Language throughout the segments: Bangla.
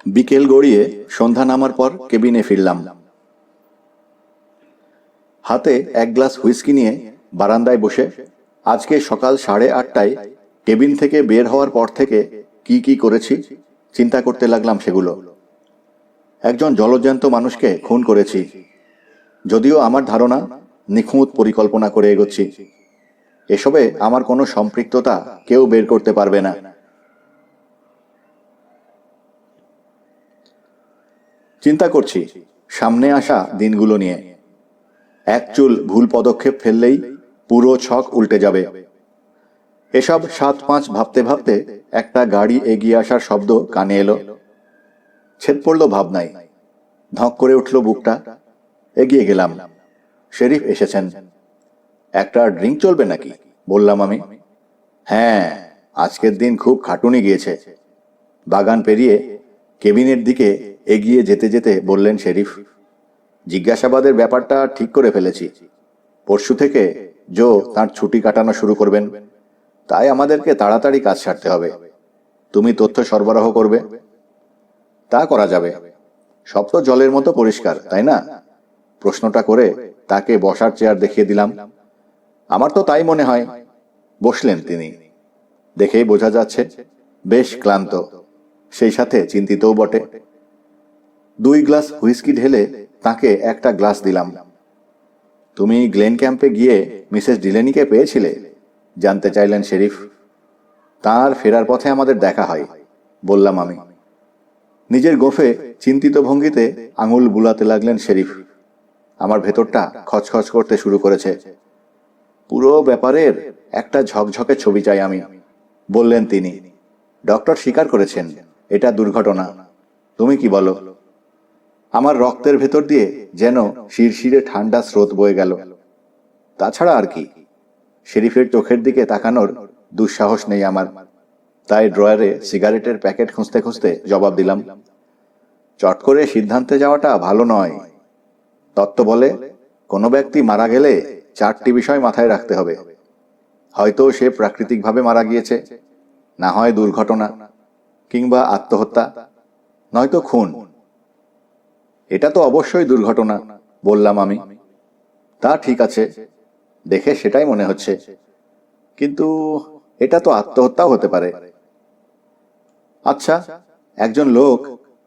বিকেল গড়িয়ে সন্ধ্যা নামার পর কেবিনে ফিরলাম। হাতে এক গ্লাস হুইস্কি নিয়ে বারান্দায় বসে আজকে সকাল 8:30টায় কেবিন থেকে বের হওয়ার পর থেকে কি কি করেছি চিন্তা করতে লাগলাম। সেগুলো একজন জলজ্যান্ত মানুষকে খুন করেছি, যদিও আমার ধারণা নিখুঁত পরিকল্পনা করে এগোচ্ছি। এসবে আমার কোনো সম্পৃক্ততা কেউ বের করতে পারবে না। চিন্তা করছি সামনে আসা দিনগুলো নিয়ে। এক চুল ভুল পদক্ষেপ ফেললেই পুরো ছক উল্টে যাবে। এসব 7-5 ভাবতে ভাবতে একটা গাড়ি এগিয়ে আসার শব্দ কানে এলো। ছেদ পড়ল ভাবনায়, ধক করে উঠল বুকটা। এগিয়ে গেলাম। শেরিফ এসেছেন। একটা ড্রিঙ্ক চলবে নাকি বললাম আমি। হ্যাঁ, আজকের দিন খুব খাটুনি গিয়েছে। বাগান পেরিয়ে কেবিনের দিকে এগিয়ে যেতে যেতে বললেন শেরিফ, জিজ্ঞাসাবাদের ব্যাপারটা ঠিক করে ফেলেছি। পরশু থেকে জো তার ছুটি কাটানো শুরু করবেন, তাই আমাদেরকে তাড়াতাড়ি কাজ সারতে হবে। তুমি তথ্য সরবরাহ করবে। তা করা যাবে। সব তো জলের মতো পরিষ্কার, তাই না? প্রশ্নটা করে তাকে বসার চেয়ার দেখিয়ে দিলাম। আমার তো তাই মনে হয়। বসলেন তিনি। দেখেই বোঝা যাচ্ছে বেশ ক্লান্ত, সেই সাথে চিন্তিতও বটে। 2 গ্লাস হুইস্কি ঢেলে তাকে একটা গ্লাস দিলাম। তুমি গ্লেন ক্যাম্পে গিয়ে মিসেস ডিলেনিকে পেয়েছিলে জানতে চাইলেন শেরিফ। তার ফেরার পথে আমাদের দেখা হয় বললাম আমি। নিজের গোফে চিন্তিত ভঙ্গিতে আঙুল বুলাতে লাগলেন শেরিফ। আমার ভেতরটা খচখচ করতে শুরু করেছে। পুরো ব্যাপারের একটা ঝকঝকে ছবি চাই আমি, বললেন তিনি। ডক্টর স্বীকার করেছেন এটা দুর্ঘটনা। তুমি কি বলো? আমার রক্তের ভেতর দিয়ে যেন শিরশিরে ঠান্ডা স্রোত বয়ে গেল। তাছাড়া আর কি? শেরিফের চোখের দিকে তাকানোর দুঃসাহস নেই আমার, তাই ড্রয়ারে সিগারেটের প্যাকেট খুঁজতে খুঁজতে জবাব দিলাম, চট করে সিদ্ধান্তে যাওয়াটা ভালো নয়। তত্ত্ব বলে কোনো ব্যক্তি মারা গেলে 4টি বিষয় মাথায় রাখতে হবে। হয়তো সে প্রাকৃতিকভাবে মারা গিয়েছে, না হয় দুর্ঘটনা, কিংবা আত্মহত্যা, নয়তো খুন। এটা তো অবশ্যই দুর্ঘটনা বললাম আমি। তা ঠিক আছে, দেখে সেটাই মনে হচ্ছে, কিন্তু এটা তো আত্মহত্যাও হতে পারে। আচ্ছা, একজন লোক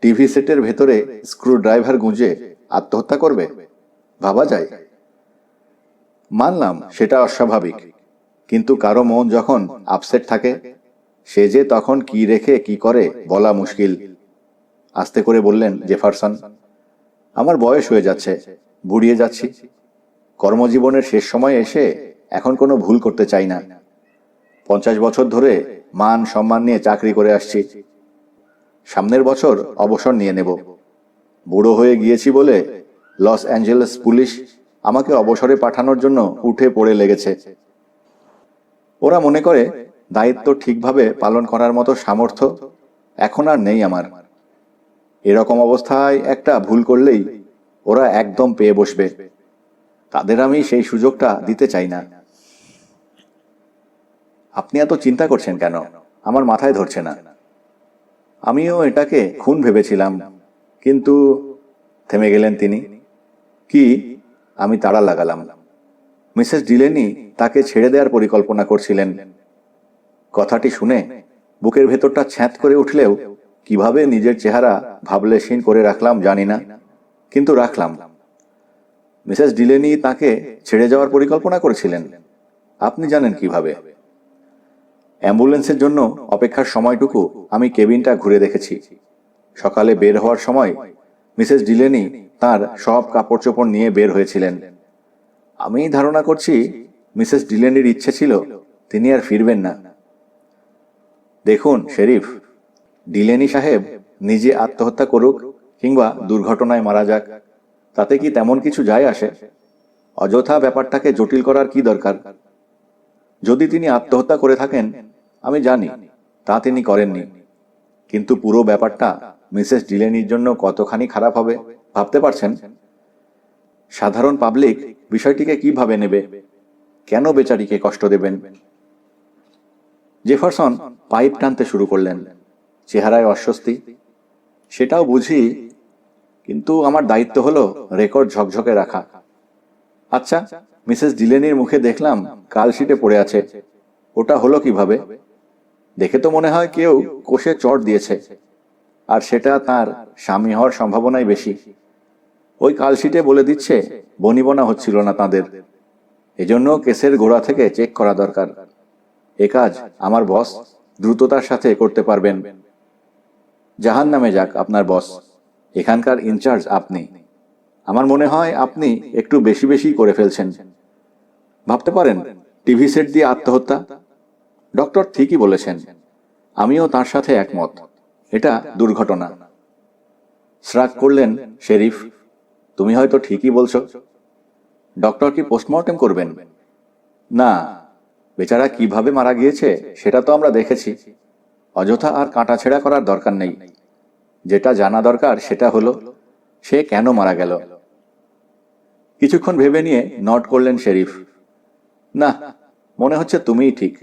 টিভি সেটের ভেতরে স্ক্রু ড্রাইভার গুঁজে আত্মহত্যা করবে? ভাবা যায়। মানলাম সেটা অস্বাভাবিক, কিন্তু কারো মন যখন আপসেট থাকে, সে যে তখন কি রেখে কি করে বলা মুশকিল। আস্তে করে বললেন জেফারসন, আমার বয়স হয়ে যাচ্ছে, বুড়িয়ে যাচ্ছি। কর্মজীবনের শেষ সময়ে এসে এখন কোনো ভুল করতে চাই না। 50 বছর ধরে মান সম্মান নিয়ে চাকরি করে আসছি। সামনের বছর অবসর নিয়ে নেব। বুড়ো হয়ে গিয়েছি বলে লস অ্যাঞ্জেলেস পুলিশ আমাকে অবসরে পাঠানোর জন্য উঠে পড়ে লেগেছে। ওরা মনে করে দায়িত্ব ঠিকভাবে পালন করার মতো সামর্থ্য এখন আর নেই আমার। এরকম অবস্থায় একটা ভুল করলেই ওরা একদম পেয়ে বসবে। তাদের আমি সেই সুযোগটা দিতে চাই না। আপনি এত চিন্তা করছেন কেন? আমার মাথায় ধরছে না। আমিও এটাকে খুন ভেবেছিলাম, কিন্তু থেমে গেলেন তিনি। কি? আমি তাড়া লাগালাম। মিসেস ডিলেনি তাকে ছেড়ে দেওয়ার পরিকল্পনা করছিলেন। কথাটি শুনে বুকের ভেতরটা ছ্যাঁত করে উঠলেও কিভাবে নিজের চেহারা ভাবলেশহীন করে রাখলাম জানি না, কিন্তু রাখলাম। মিসেস ডিলেনি তাকে ছেড়ে যাওয়ার পরিকল্পনা করেছিলেন? আপনি জানেন কিভাবে? অ্যাম্বুলেন্সের জন্য অপেক্ষার সময়টুকু আমি কেবিনটা ঘুরে দেখেছি। সকালে বের হওয়ার সময় মিসেস ডিলেনি তার সব কাপড় চোপড় নিয়ে বের হয়েছিলেন। আমি ধারণা করছি মিসেস ডিলেনির ইচ্ছে ছিল তিনি আর ফিরবেন না। দেখুন শেরিফ, ডিলেনি সাহেব নিজে আত্মহত্যা করুক কিংবা দুর্ঘটনায় মারা যাক, তাতে কি তেমন কিছু যায় আসে? অযথা ব্যাপারটাকে জটিল করার কি দরকার? যদি তিনি আত্মহত্যা করে থাকেন, আমি জানি তা তিনি করেননি, কিন্তু পুরো ব্যাপারটা মিসেস ডিলেনির জন্য কতখানি খারাপ হবে ভাবতে পারছেন? সাধারণ পাবলিক বিষয়টিকে কিভাবে নেবে? কেন বেচারিকে কষ্ট দেবেন? জেফারসন পাইপ টানতে শুরু করলেন, চেহারায় অস্বস্তি। সেটাও বুঝি, কিন্তু আমার দায়িত্ব হলো রেকর্ড ঝকঝকে রাখা। আচ্ছা, মিসেস ডিলেনির মুখে দেখলাম কালশিটে পড়ে আছে, ওটা হলো কিভাবে? দেখে তো মনে হয় কেউ কষে চড় দিয়েছে, আর সেটা তার স্বামী হওয়ার সম্ভাবনাই বেশি। ওই কালশিটে বলে দিচ্ছে বনিবনা হচ্ছিল না তাদের, এজন্য কেসের গোড়া থেকে চেক করা দরকার। এ কাজ আমার বস দ্রুততার সাথে করতে পারবেন। জাহান নামে যাক আপনার বস, এখানকার ইনচার্জ আপনি। আমার মনে হয় আপনি একটু বেশি বেশি করে ফেলছেন। ভাবতে পারেন টিভি সেট দিয়ে আত্মহত্যা। ডক্টর ঠিকই বলেছেন, আমিও তার সাথে একমত, এটা দুর্ঘটনা। শ্রাগ করলেন শেরিফ, তুমি হয়তো ঠিকই বলছো। ডক্টর কি পোস্টমর্টেম করবেন? না, বেচারা কিভাবে মারা গিয়েছে সেটা তো আমরা দেখেছি। অযথা আর কাটাছেঁড়া করার দরকার নেই। যেটা জানা দরকার সেটা হলো সে কেন মারা গেল। কিছুক্ষণ ভেবে নিয়ে নট করলেন শেরিফ। না, মনে হচ্ছে তুমিই ঠিক।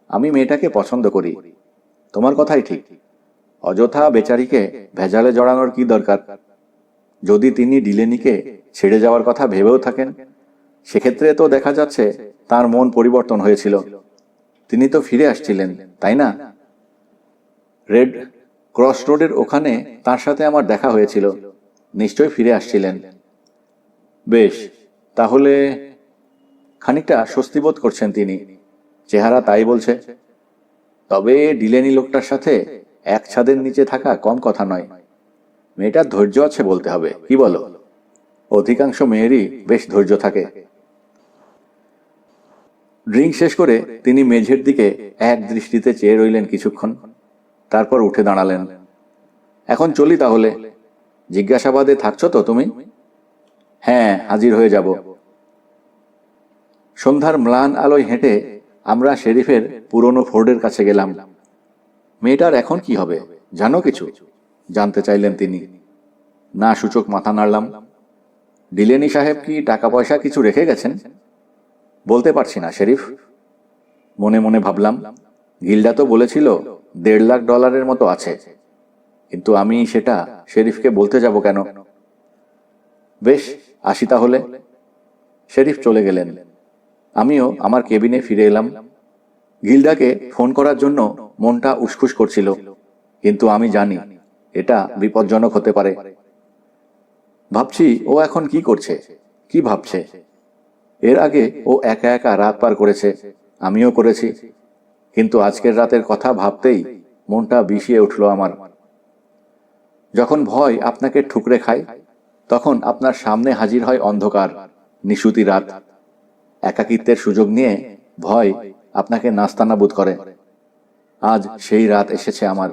আমি মেয়েটাকে পছন্দ করি, তোমার কথাই ঠিক। অযথা বেচারিকে ভেজালে জড়ানোর কি দরকার? যদি তিনি ডিলেনিকে ছেড়ে যাওয়ার কথা ভেবেও থাকেন, সেক্ষেত্রে তো দেখা যাচ্ছে তার মন পরিবর্তন হয়েছিল। তিনি তো ফিরে আসছিলেন, তাই না? রেড ক্রস রোডের ওখানে তার সাথে আমার দেখা হয়েছিল, নিশ্চয়ই ফিরে আসছিলেন। বেশ, তাহলে খানিকটা স্বস্তি বোধ করছেন তিনি, চেহারা তাই বলছে। তবে ডিলেনি লোকটার সাথে এক ছাদের নিচে থাকা কম কথা নয়। মেয়েটার ধৈর্য আছে বলতে হবে, কি বলো? অধিকাংশ মেয়েরই বেশ ধৈর্য থাকে। ড্রিঙ্ক শেষ করে তিনি মেঝের দিকে এক দৃষ্টিতে চেয়ে রইলেন কিছুক্ষণ, তারপর উঠে দাঁড়ালেন। এখন চলি তাহলে। জিজ্ঞাসাবাদে থাকছো তো তুমি? হ্যাঁ, হাজির হয়ে যাব। সন্ধ্যার ম্লান আলোয় হেঁটে আমরা শেরিফের পুরনো ফোর্ডের কাছে গেলাম। মেয়েটার এখন কি হবে জানো কিছু? জানতে চাইলেন তিনি। না সূচক মাথা নাড়লাম। ডিলেনি সাহেব কি টাকা পয়সা কিছু রেখে গেছেন? বলতে পারছি না শেরিফ। মনে মনে ভাবলাম, গিল্ডা তো বলেছিল $1.5 লাখ মতো আছে, কিন্তু আমি সেটা শেরিফকে বলতে যাব কেন? বেশ, আসি তাহলে। শেরিফ চলে গেলেন। আমিও আমার কেবিনে ফিরে এলাম। গিল্ডাকে ফোন করার জন্য মনটা উসখুস করছিল, কিন্তু আমি জানি এটা বিপজ্জনক হতে পারে। ভাবছি ও এখন কি করছে, কি ভাবছে। এর আগে ও একা একা রাত পার করেছে, আমিও করেছি, কিন্তু আজকের রাতের কথা ভাবতেই মনটা বিষিয়ে উঠল আমার। যখন ভয় আপনাকে ঠুকরে খায়, তখন আপনার সামনে হাজির হয় অন্ধকার, নিশুতি রাত। একাকিত্বের সুযোগ নিয়ে ভয় আপনাকে নাস্তানাবুদ করে। আজ সেই রাত এসেছে আমার।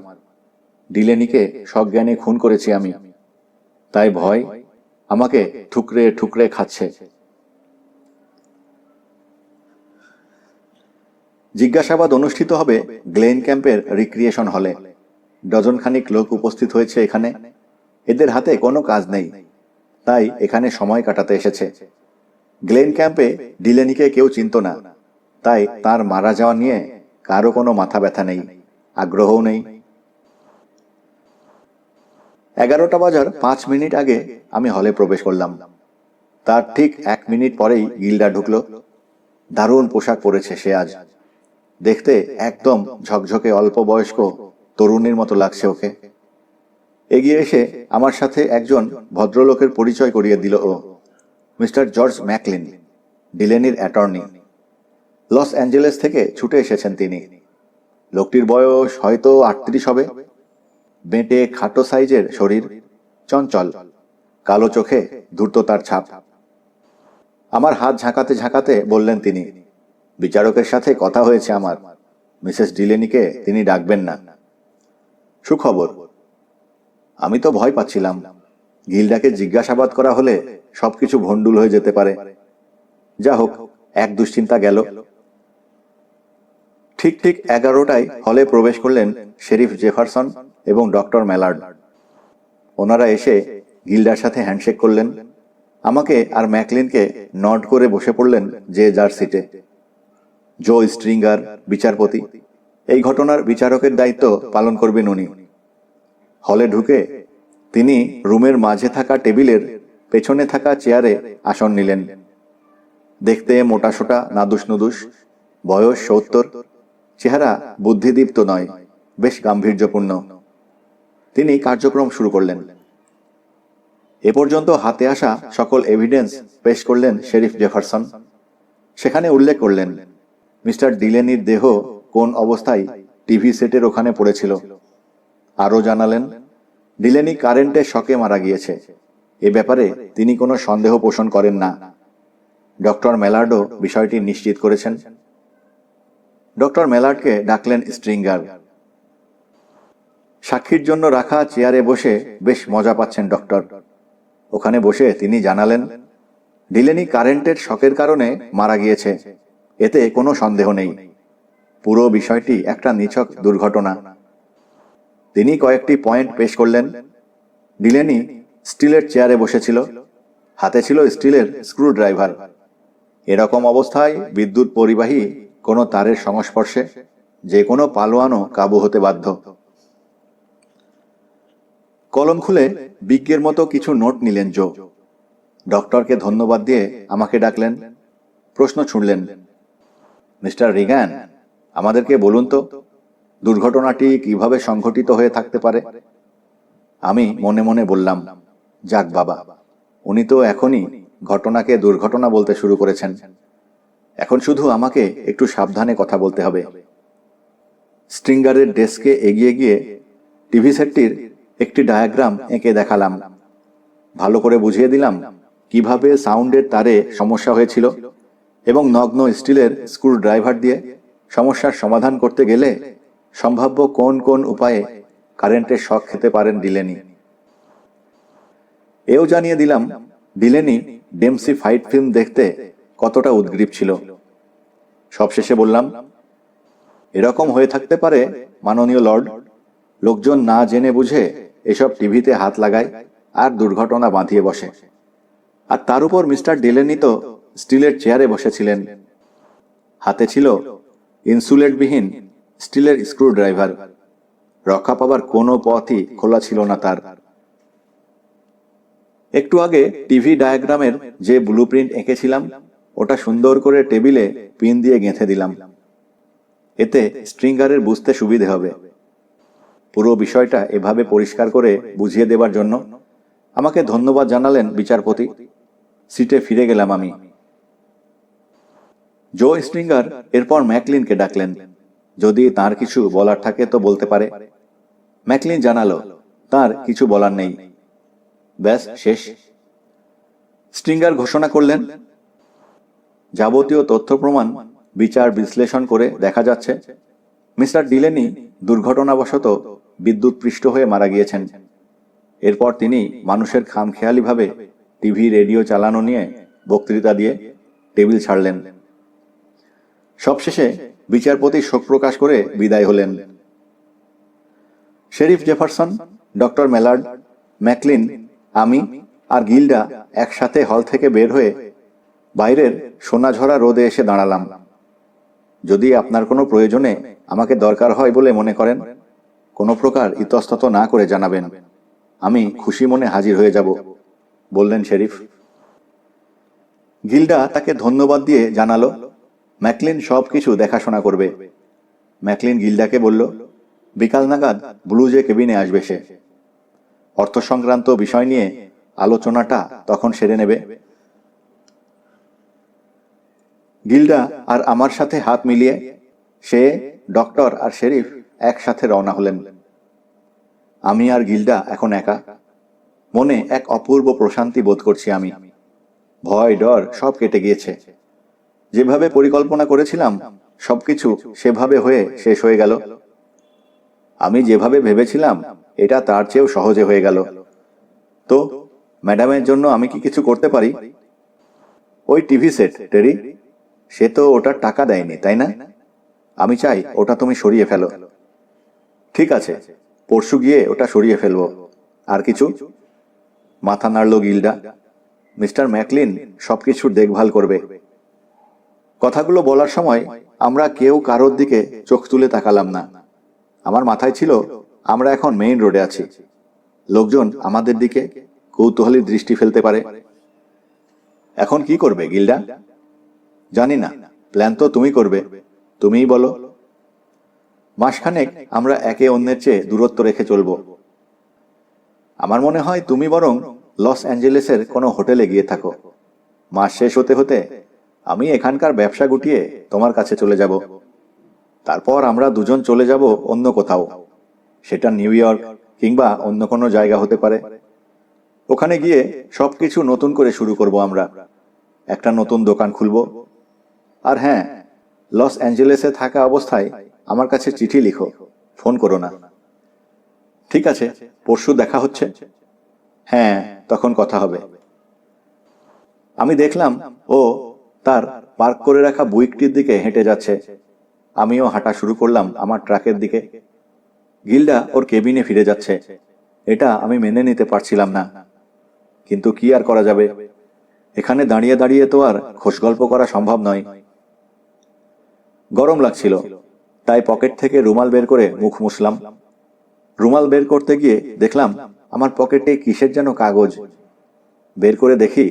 ডিলেনিকে সজ্ঞানে খুন করেছি আমি, তাই ভয় আমাকে ঠুকরে ঠুকরে খাচ্ছে। জিজ্ঞাসাবাদ অনুষ্ঠিত হবে গ্লেন ক্যাম্পের রিক্রিয়েশন হলে। ডজনখানিক লোক উপস্থিত হয়েছে এখানে। এদের হাতে কোনো কাজ নেই, তাই এখানে সময় কাটাতে এসেছে। গ্লেন ক্যাম্পে ডিলেনিকে কেউ চিনত না, তাই তার মারা যাওয়া নিয়ে কারো কোনো মাথা ব্যথা নেই, আগ্রহও নেই। 11টা বাজার 5 মিনিট আগে আমি হলে প্রবেশ করলাম। তার ঠিক 1 মিনিট পরেই গিল্ডা ঢুকলো। দারুণ পোশাক পরেছে সে আজ। দেখতে একদম ঝকঝকে অল্প বয়স্ক তরুণীর মতো লাগছে ওকে। এগিয়ে এসে আমার সাথে একজন ভদ্রলোকের পরিচয় করিয়ে দিল ও। মিস্টার জর্জ ম্যাকলিন, ডিলেনির অ্যাটর্নি। লস অ্যাঞ্জেলেস থেকে ছুটে এসেছেন তিনি। লোকটির বয়স হয়তো 38 হবে। বেঁটে খাটো সাইজের শরীর, চঞ্চল, কালো চোখে ধূর্ততার ছাপ। আমার হাত ঝাঁকাতে ঝাঁকাতে বললেন তিনি, বিচারকের সাথে কথা হয়েছে আমার। মিসেস ডিলেনিকে তিনি ডাকবেন না। সুখবর। আমি তো ভয় পাচ্ছিলাম, গিল্ডাকে জিজ্ঞাসাবাদ করা হলে সবকিছু ভণ্ডুল হয়ে যেতে পারে। যা হোক, এক দুশ্চিন্তা গেল। ঠিক 11টায় হলে প্রবেশ করলেন শেরিফ জেফারসন এবং ডক্টর ম্যালার্ড। ওনারা এসে গিল্ডার সাথে হ্যান্ডশেক করলেন। আমাকে আর ম্যাকলিনকে নড করে বসে পড়লেন যে যার সিটে। জো স্ট্রিঙ্গার বিচারপতি, এই ঘটনার বিচারকের দায়িত্ব পালন করবেন উনি। হলে ঢুকে তিনি রুমের মাঝে থাকা টেবিলের পেছনে থাকা চেয়ারে আসন নিলেন। দেখতে মোটাসোটা, নাদুস নুদুস, বয়স ৭০, চেহারা বুদ্ধিদীপ্ত নয়, বেশ গাম্ভীর্যপূর্ণ। তিনি কার্যক্রম শুরু করলেন। এ পর্যন্ত হাতে আসা সকল এভিডেন্স পেশ করলেন শেরিফ জেফারসন। সেখানে উল্লেখ করলেন মিস্টার ডিলেনির দেহ কোন অবস্থায় টিভি সেটের ওখানে পড়েছিল। আরও জানালেন ডিলেনি কারেন্টে শকে মারা গিয়েছে। এ ব্যাপারে তিনি কোনো সন্দেহ পোষণ করেন না। ডক্টর মেলার্ডও বিষয়টি নিশ্চিত করেছেন। ডক্টর মেলার্ডকে ডাকলেন স্ট্রিঙ্গার। সাক্ষীর জন্য রাখা চেয়ারে বসে বেশ মজা পাচ্ছেন ডক্টর। ওখানে বসে তিনি জানালেন ডিলেনি কারেন্টের শকের কারণে মারা গিয়েছে, এতে কোনো সন্দেহ নেই। পুরো বিষয়টি একটা নিছক দুর্ঘটনা। তিনি কয়েকটি পয়েন্ট পেশ করলেন। ডিলেনি স্টিলের চেয়ারে বসেছিল, হাতে ছিল স্টিলের স্ক্রু ড্রাইভার। এরকম অবস্থায় বিদ্যুৎ পরিবাহী কোনো তারের সংস্পর্শে যে কোনো পালোয়ানও কাবু হতে বাধ্য। কলম খুলে বিজ্ঞের মতো কিছু নোট নিলেন জো। ডক্টরকে ধন্যবাদ দিয়ে আমাকে ডাকলেন। প্রশ্ন ছুড়লেন, মিস্টার রিগ্যান, আমাদেরকে বলুন তো দুর্ঘটনাটি কিভাবে সংঘটিত হয়ে থাকতে পারে? আমি মনে মনে বললাম, যাক বাবা, উনি তো এখনই ঘটনাকে দুর্ঘটনা বলতে শুরু করেছেন। এখন শুধু আমাকে একটু সাবধানে কথা বলতে হবে। স্ট্রিঙ্গারের ডেস্কে এগিয়ে গিয়ে টিভি সেটটির একটি ডায়াগ্রাম এঁকে দেখালাম। ভালো করে বুঝিয়ে দিলাম কিভাবে সাউন্ডের তারে সমস্যা হয়েছিল এবং নগ্ন স্টিলের স্ক্রু ড্রাইভার দিয়ে সমস্যার সমাধান করতে গেলে সম্ভাব্য কোন কোন উপায়ে কারেন্টের শক খেতে পারেন ডিলেনি। এও জানিয়ে দিলাম ডিলেনি ডেমসি ফাইট ফিল্ম দেখতে কতটা উদ্গ্রীব ছিল। সবশেষে বললাম, এরকম হয়ে থাকতে পারে মাননীয় লর্ড, লোকজন না জেনে বুঝে এসব টিভিতে হাত লাগায় আর দুর্ঘটনা বাঁধিয়ে বসে। আর তার উপর মিস্টার ডিলেনি তো স্টিলের চেয়ারে বসেছিলেন, হাতে ছিল ইনসুলেটবিহীন স্টিলের স্ক্রু ড্রাইভার। রক্ষা পাবার কোনো পথই খোলা ছিল না তার। একটু আগে টিভি ডায়াগ্রামের যে ব্লুপ্রিন্ট এঁকেছিলাম ওটা সুন্দর করে টেবিলে পিন দিয়ে গেঁথে দিলাম। এতে স্ট্রিঙ্গারের বুঝতে সুবিধে হবে। পুরো বিষয়টা এভাবে পরিষ্কার করে বুঝিয়ে দেবার জন্য আমাকে ধন্যবাদ জানালেন বিচারপতি। সিটে ফিরে গেলাম আমি। জো স্ট্রিঙ্গার এরপর ম্যাকলিনকে ডাকলেন। যদি তার কিছু বলার থাকে তো বলতে পারে। ম্যাকলিন জানালো তার কিছু বলার নেই। ব্যাস শেষ। স্ট্রিঙ্গার ঘোষণা করলেন, যাবতীয় তথ্য প্রমাণ বিচার বিশ্লেষণ করে দেখা যাচ্ছে মিস্টার ডিলেনি দুর্ঘটনাবশত বিদ্যুৎপৃষ্ট হয়ে মারা গিয়েছেন। এরপর তিনি মানুষের খামখেয়ালিভাবে টিভি রেডিও চালানো নিয়ে বক্তৃতা দিয়ে টেবিল ছাড়লেন। সবশেষে বিচারপতি শোক প্রকাশ করে বিদায় হলেন। শেরিফ জেফারসন, ডক্টর মেলার্ড, ম্যাকলিন, আমি আর গিল্ডা একসাথে হল থেকে বের হয়ে বাইরের সোনাঝরা রোদে এসে দাঁড়ালাম। যদি আপনার কোনো প্রয়োজনে আমাকে দরকার হয় বলে মনে করেন, কোনো প্রকার ইতস্তত না করে জানাবেন। আমি খুশি মনে হাজির হয়ে যাব, বললেন শেরিফ। গিল্ডা তাকে ধন্যবাদ দিয়ে জানালো ম্যাকলিন সবকিছু দেখাশোনা করবে। ম্যাকলিন গিল্ডাকে বলল, বিকাল নাগাদ ব্লুজে কেবিনে আসবে সে। অর্থ সংক্রান্ত বিষয় নিয়ে আলোচনাটা তখন সেরে নেবে। গিল্ডা আর আমার সাথে হাত মিলিয়ে সে, ডক্টর আর শেরিফ একসাথে রওনা হলেন। আমি আর গিল্ডা এখন একা। মনে এক অপূর্ব প্রশান্তি বোধ করছি আমি। ভয় ডর সব কেটে গিয়েছে। যেভাবে পরিকল্পনা করেছিলাম সবকিছু সেভাবে হয়ে শেষ হয়ে গেল। আমি যেভাবে ভেবেছিলাম এটা তার চেয়েও সহজে হয়ে গেল। তো ম্যাডামের জন্য আমি কি কিছু করতে পারি? ওই টিভি সেট, টেরি, সে তো ওটার টাকা দেয়নি, তাই না? আমি চাই ওটা তুমি সরিয়ে ফেলো। ঠিক আছে, পরশু গিয়ে ওটা সরিয়ে ফেলবো। আর কিছু? মাথা নাড়ল গিল্ডা। মিস্টার ম্যাকলিন সবকিছুর দেখভাল করবে। কথাগুলো বলার সময় আমরা কেউ কারোর দিকে চোখ তুলে তাকালাম না। আমার মাথায় ছিল আমরা এখন মেইন রোডে আছি। লোকজন আমাদের দিকে কৌতূহলী দৃষ্টি ফেলতে পারে। এখন কি করবে গিল্ডা? জানি না, প্ল্যান তো তুমি করবে, তুমিই বলো। মাসখানেক আমরা একে অন্যের চেয়ে দূরত্ব রেখে চলব। আমার মনে হয় তুমি বরং লস অ্যাঞ্জেলেসের কোনো হোটেলে গিয়ে থাকো। মাস শেষ হতে হতে আমি এখানকার ব্যবসা গুটিয়ে তোমার কাছে চলে যাব। তারপর আমরা দুজন চলে যাব অন্য কোথাও, সেটা নিউ ইয়র্ক কিংবা অন্য কোনো জায়গা হতে পারে। ওখানে গিয়ে সবকিছু নতুন করে শুরু করব আমরা। একটা নতুন দোকান খুলব। আর হ্যাঁ, লস অ্যাঞ্জেলেসে থাকা অবস্থায় আমার কাছে চিঠি লিখো, ফোন করো না। ঠিক আছে, পরশু দেখা হচ্ছে। হ্যাঁ, তখন কথা হবে। আমি দেখলাম ও তার পার্ক করে রাখা বুইকটির দিকে হেঁটে যাচ্ছে। আমিও হাঁটা শুরু করলাম আমার ট্রাকের দিকে। গিল্ডা ওর কেবিনে ফিরে যাচ্ছে। এটা আমি মেনে নিতে পারছিলাম না, কিন্তু কি আর করা যাবে? এখানে দাঁড়িয়ে দাঁড়িয়ে তো আর খোশগল্প করা সম্ভব নয়। গরম লাগছিল, তাই পকেট থেকে রুমাল বের করে মুখ মুছলাম। রুমাল বের করতে গিয়ে দেখলাম আমার পকেটে কিসের যেন কাগজ। বের করে দেখি,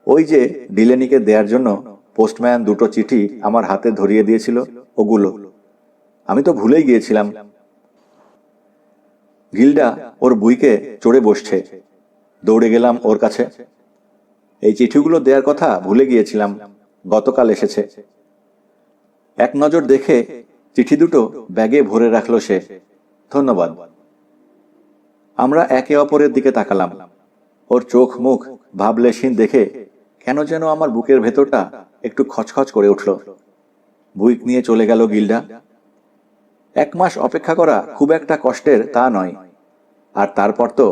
ওই যে ডিলেনিকে দেওয়ার জন্য পোস্টম্যান দুটো চিঠি আমার হাতে ধরিয়ে দিয়েছিল, ওগুলো। আমি তো ভুলেই গিয়েছিলাম। গিল্ডা ওর বুইকে চড়ে বসছে। দৌড়ে গেলাম ওর কাছে। এই চিঠিগুলো দেওয়ার কথা ভুলে গিয়েছিলাম, গতকাল এসেছে। এক নজর দেখে চিঠি দুটো ব্যাগে ভরে রাখলো সে। ধন্যবাদ। আমরা একে অপরের দিকে তাকালাম। ওর চোখ মুখ ভাবলেশহীন দেখে কেন যেন আমার বুকের ভেতরটা একটু খচখচ করে উঠল। বুইক নিয়ে চলে গেল গিল্ডা। 1 মাস অপেক্ষা করা খুব একটা কষ্টের তা নয়। আর তারপর তো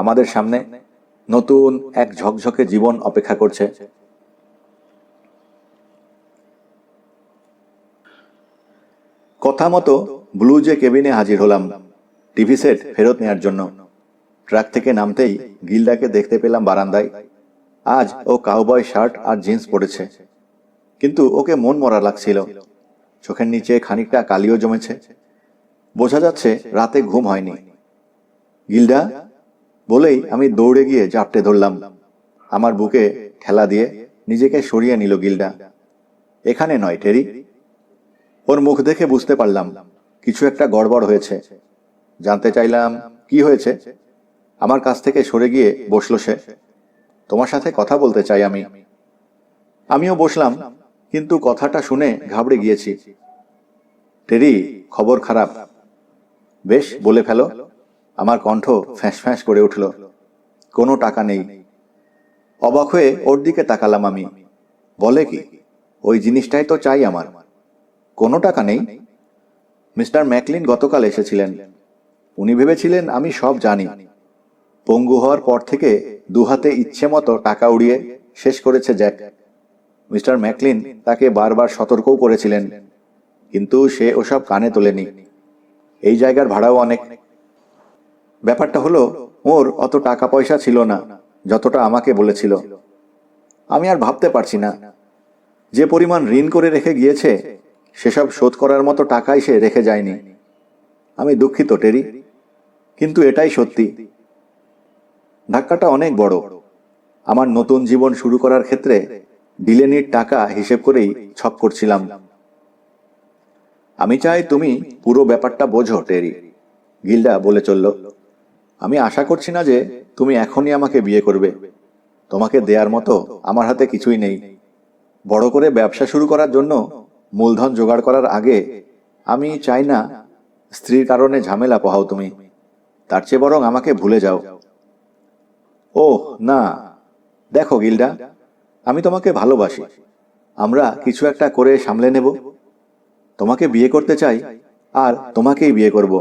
আমাদের সামনে নতুন এক ঝকঝকে জীবন অপেক্ষা করছে। কথা মতো ব্লুজে কেবিনে হাজির হলাম টিভি সেট ফেরত নেওয়ার জন্য। ট্রাক থেকে নামতেই গিল্ডাকে দেখতে পেলাম বারান্দায়। আজ ও কাউবয় শার্ট আর জিন্স পরেছে, কিন্তু ওকে মন মরা লাগছিল। চোখের নিচে খানিকটা কালিও জমেছে। বোঝা যাচ্ছে রাতে ঘুম হয়নি। গিল্ডা বলেই আমি দৌড়ে গিয়ে জাপটে ধরলাম। আমার বুকে ঠেলা দিয়ে নিজেকে সরিয়ে নিল গিল্ডা। এখানে নয় টেরি। ওর মুখ দেখে বুঝতে পারলাম কিছু একটা গড়বড় হয়েছে। জানতে চাইলাম কি হয়েছে। আমার কাছ থেকে সরে গিয়ে বসলো সে। তোমার সাথে কথা বলতে চাই আমি। আমিও বসলাম, কিন্তু কথাটা শুনে ঘাবড়ে গিয়েছি। টেরি, খবর খারাপ। বেশ, বলে ফেলো। আমার কণ্ঠ ফ্যাঁস ফ্যাঁস করে উঠল। কোনো টাকা নেই। অবাক হয়ে ওর দিকে তাকালাম আমি। বলে কি? ওই জিনিসটাই তো চাই আমার। কোনো টাকা নেই? মিস্টার ম্যাকলিন গতকাল এসেছিলেন। উনি ভেবেছিলেন আমি সব জানি। পঙ্গু হওয়ার পর থেকে দুহাতে ইচ্ছে মতো টাকা উড়িয়ে শেষ করেছে জ্যাক। মিস্টার ম্যাকলিন তাকে বারবার সতর্কও করেছিলেন, কিন্তু সে ওসব কানে তোলেনি। এই জায়গার ভাড়াও অনেক। ব্যাপারটা হলো, ওর অত টাকা পয়সা ছিল না যতটা আমাকে বলেছিল। আমি আর ভাবতে পারছি না, যে পরিমাণ ঋণ করে রেখে গিয়েছে সেসব শোধ করার মতো টাকাই সে রেখে যায়নি। আমি দুঃখিত টেরি, কিন্তু এটাই সত্যি। ধাক্কাটা অনেক বড়। আমার নতুন জীবন শুরু করার ক্ষেত্রে ডিলেনির টাকা হিসেব করেই ছক করছিলাম। আমি চাই তুমি পুরো ব্যাপারটা বোঝো টেরি, গিল্ডা বলে চলল। আমি আশা করছি না যে তুমি এখনই আমাকে বিয়ে করবে। তোমাকে দেয়ার মতো আমার হাতে কিছুই নেই। বড় করে ব্যবসা শুরু করার জন্য মূলধন জোগাড় করার আগে আমি চাই না স্ত্রীর কারণে ঝামেলা পোহাও তুমি। তার চেয়ে বরং আমাকে ভুলে যাও। ওহ না, দেখো গিল্ডা, আমি তোমাকে ভালোবাসি। আমরা কিছু একটা করে সামলে নেব। তোমাকে বিয়ে করতে চাই, আর তোমাকেই বিয়ে করব।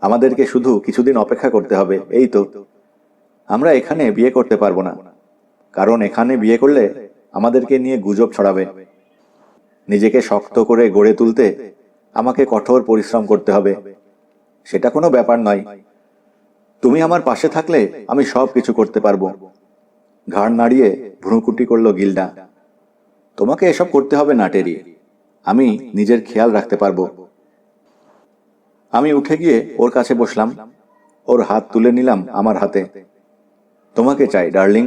আমাদেরকে শুধু কিছুদিন অপেক্ষা করতে হবে, এই তো। আমরা এখানে বিয়ে করতে পারবো না, কারণ এখানে বিয়ে করলে আমাদেরকে নিয়ে গুজব ছড়াবে। নিজেকে শক্ত করে গড়ে তুলতে আমাকে কঠোর পরিশ্রম করতে হবে। সেটা কোনো ব্যাপার নয়। তুমি আমার পাশে থাকলে আমি সব কিছু করতে পারবো। ঘাড় নাড়িয়ে ভ্রুকুটি করল গিল্ডা। তোমাকে এসব করতে হবে না টেরি, আমি নিজের খেয়াল রাখতে পারবো। আমি উঠে গিয়ে ওর কাছে বসলাম। ওর হাত তুলে নিলাম আমার হাতে। তোমাকে চাই ডার্লিং।